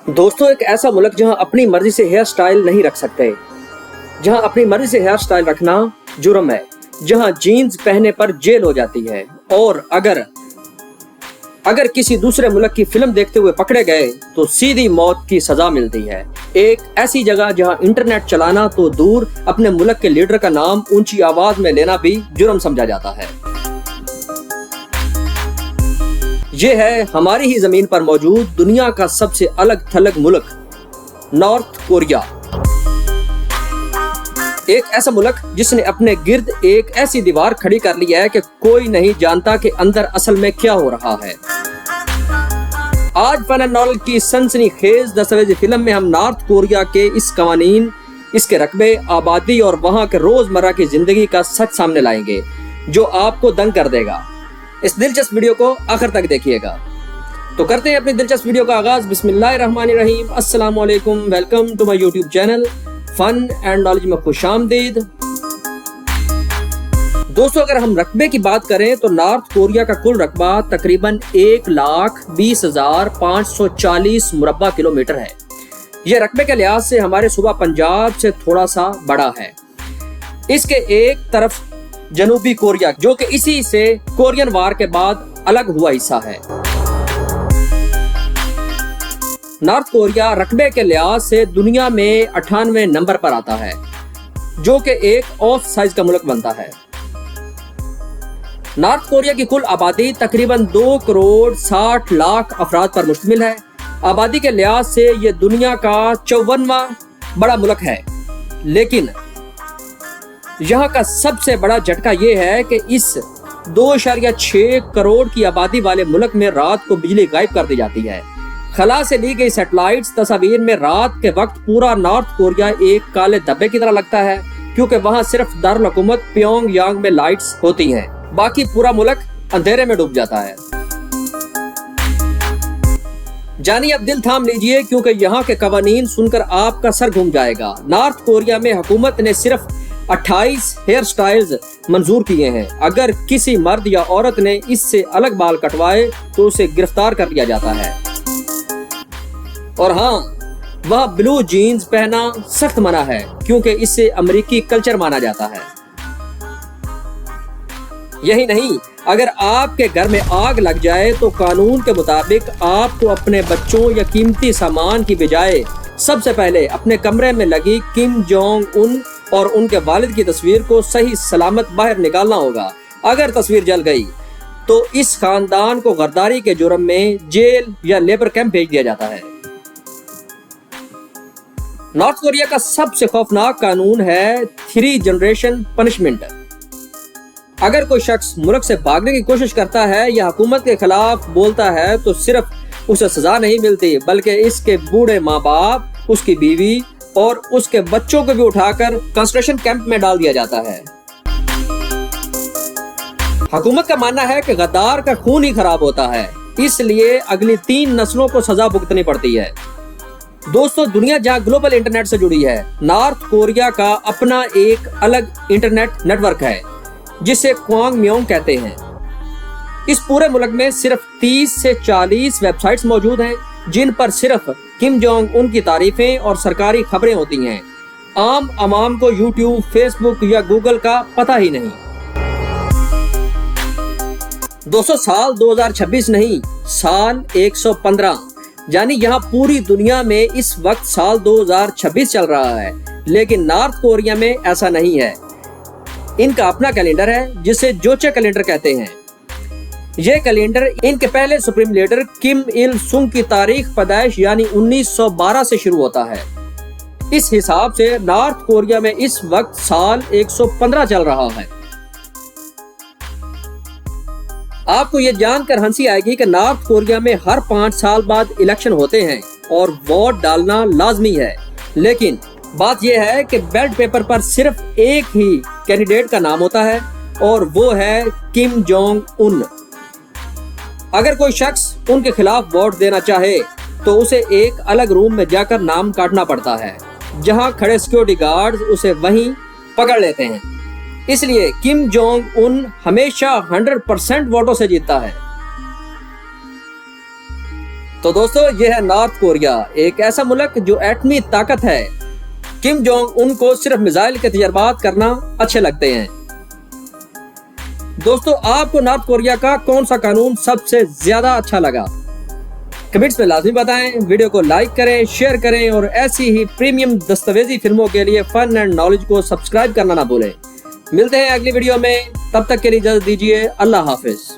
दोस्तों, एक ऐसा मुल्क जहां अपनी मर्जी से हेयर स्टाइल नहीं रख सकते, जहां अपनी मर्जी से हेयर स्टाइल रखना जुर्म है, जहां जीन्स पहनने पर जेल हो जाती है और अगर किसी दूसरे मुल्क की फिल्म देखते हुए पकड़े गए तो सीधी मौत की सजा मिलती है। एक ऐसी जगह जहां इंटरनेट चलाना तो दूर, अपने मुल्क के लीडर का नाम ऊंची आवाज में लेना भी जुर्म समझा जाता है। ये है हमारी ही जमीन पर मौजूद दुनिया का सबसे अलग थलग मुल्क, नॉर्थ कोरिया। एक ऐसा मुल्क जिसने अपने गिर्द एक ऐसी दीवार खड़ी कर ली है कि कोई नहीं जानता कि अंदर असल में क्या हो रहा है। आज फन एंड नॉलेज की सनसनीखेज दस्तावेजी फिल्म में हम नॉर्थ कोरिया के इस कवानीन, इसके रकबे, आबादी और वहां के रोजमर्रा की जिंदगी का सच सामने लाएंगे जो आपको दंग कर देगा। इस दिलचस्प वीडियो को आखिर तक देखिएगा। तो करते हैं अपनी दिलचस्प वीडियो का आगाज। बिस्मिल्लाहिर्रहमानिर्रहीम। अस्सलाम वालेकुम, welcome to my YouTube channel fun and knowledge में खुशामदीद। दोस्तों, अगर हम रकबे की बात करें तो नॉर्थ कोरिया का कुल रकबा तकरीबन 1,20,540 मुरब्बा किलोमीटर है। यह रकबे के लिहाज से हमारे सूबा पंजाब से थोड़ा सा बड़ा है। इसके एक तरफ जनूबी कोरिया, जो कि इसी से कोरियन वार के बाद अलग हुआ हिस्सा है। नॉर्थ कोरिया रकबे के लिहाज से दुनिया में 98वें नंबर पर आता है, जो कि एक ऑफ साइज का मुल्क बनता है। नॉर्थ कोरिया की कुल आबादी तकरीबन 2,60,00,000 अफराद पर मुश्तमिल है। आबादी के लिहाज से यह दुनिया का 54वां बड़ा मुल्क है, लेकिन यहाँ का सबसे बड़ा झटका यह है कि इस 2.6 करोड़ की आबादी वाले मुल्क में रात को बिजली गायब कर दी जाती है। खला से ली गई सैटेलाइट्स तस्वीर में रात के वक्त पूरा नॉर्थ कोरिया एक काले धब्बे की तरह लगता है, क्योंकि वहाँ सिर्फ दारुल हुकूमत प्योंगयांग में लाइट्स होती हैं, बाकी पूरा मुल्क अंधेरे में डूब जाता है। जानिए, अब दिल थाम लीजिए, क्योंकि यहाँ के कवानीन सुनकर आपका सर घूम जाएगा। नॉर्थ कोरिया में हुकूमत ने सिर्फ 28 हेयर स्टाइल्स मंजूर किए हैं। अगर किसी मर्द या औरत ने इससे अलग बाल कटवाए तो उसे गिरफ्तार कर लिया जाता है। और हाँ, वह ब्लू जीन्स पहना सख्त मना है, क्योंकि इससे अमेरिकी कल्चर माना जाता है। यही नहीं, अगर आपके घर में आग लग जाए तो कानून के मुताबिक आपको अपने बच्चों या कीमती सामान की बजाय सबसे पहले अपने कमरे में लगी किम जोंग उन और उनके वालिद की तस्वीर को सही सलामत बाहर निकालना होगा। अगर तस्वीर जल गई तो इस खानदान को गद्दारी के जुर्म में जेल या लेबर कैंप भेज दिया जाता है। नॉर्थ कोरिया का सबसे खौफनाक कानून है 3 जनरेशन पनिशमेंट। अगर कोई शख्स मुल्क से भागने की कोशिश करता है या हुकूमत के खिलाफ बोलता है तो सिर्फ उसे सजा नहीं मिलती, बल्कि इसके बूढ़े माँ बाप, उसकी बीवी और उसके बच्चों को भी उठाकर कंसंट्रेशन कैंप में डाल दिया जाता है। हुकूमत का मानना है कि गद्दार का खून ही खराब होता है, इसलिए अगली 3 नस्लों को सजा भुगतनी पड़ती है। दोस्तों, दुनिया जहां ग्लोबल इंटरनेट से जुड़ी है, नॉर्थ कोरिया का अपना एक अलग इंटरनेट नेटवर्क है जिसे क्वांगम्योंग कहते हैं। इस पूरे मुल्क में सिर्फ 30 से 40 वेबसाइट्स मौजूद हैं जिन पर सिर्फ किम जोंग उन की तारीफें और सरकारी खबरें होती हैं। आम अवाम को यूट्यूब, फेसबुक या गूगल का पता ही नहीं। दोस्तों, साल 2026 नहीं, साल 115, यानी यहाँ पूरी दुनिया में इस वक्त साल 2026 चल रहा है, लेकिन नॉर्थ कोरिया में ऐसा नहीं है। इनका अपना कैलेंडर है जिसे जोचे कैलेंडर कहते हैं। यह कैलेंडर इनके पहले सुप्रीम लीडर किम इल सुंग की तारीख पैदाइश यानी 1912 से शुरू होता है। इस हिसाब से नॉर्थ कोरिया में इस वक्त साल 115 चल रहा है। आपको यह जानकर हंसी आएगी कि नॉर्थ कोरिया में हर 5 साल बाद इलेक्शन होते हैं और वोट डालना लाजमी है, लेकिन बात यह है कि बैलेट पेपर पर सिर्फ एक ही कैंडिडेट का नाम होता है और वो है किम जोंग उन। अगर कोई शख्स उनके खिलाफ वोट देना चाहे तो उसे एक अलग रूम में जाकर नाम काटना पड़ता है, जहां खड़े सिक्योरिटी गार्ड्स उसे वहीं पकड़ लेते हैं। इसलिए किम जोंग उन हमेशा 100% वोटों से जीतता है। تو دوستو یہ ہے نارتھ کوریا، ایک ایسا ملک جو ایٹمی طاقت ہے۔ کم جونگ ان کو صرف میزائل کے تجربات کرنا اچھے لگتے ہیں۔ دوستو آپ کو نارتھ کوریا کا کون سا قانون سب سے زیادہ اچھا لگا؟ کمنٹس میں لازمی بتائیں، ویڈیو کو لائک کریں، شیئر کریں اور ایسی ہی پریمیم دستاویزی فلموں کے لیے فن اینڈ نالج کو سبسکرائب کرنا نہ بھولیں۔ ملتے ہیں اگلی ویڈیو میں، تب تک کے لیے اجازت دیجیے، اللہ حافظ۔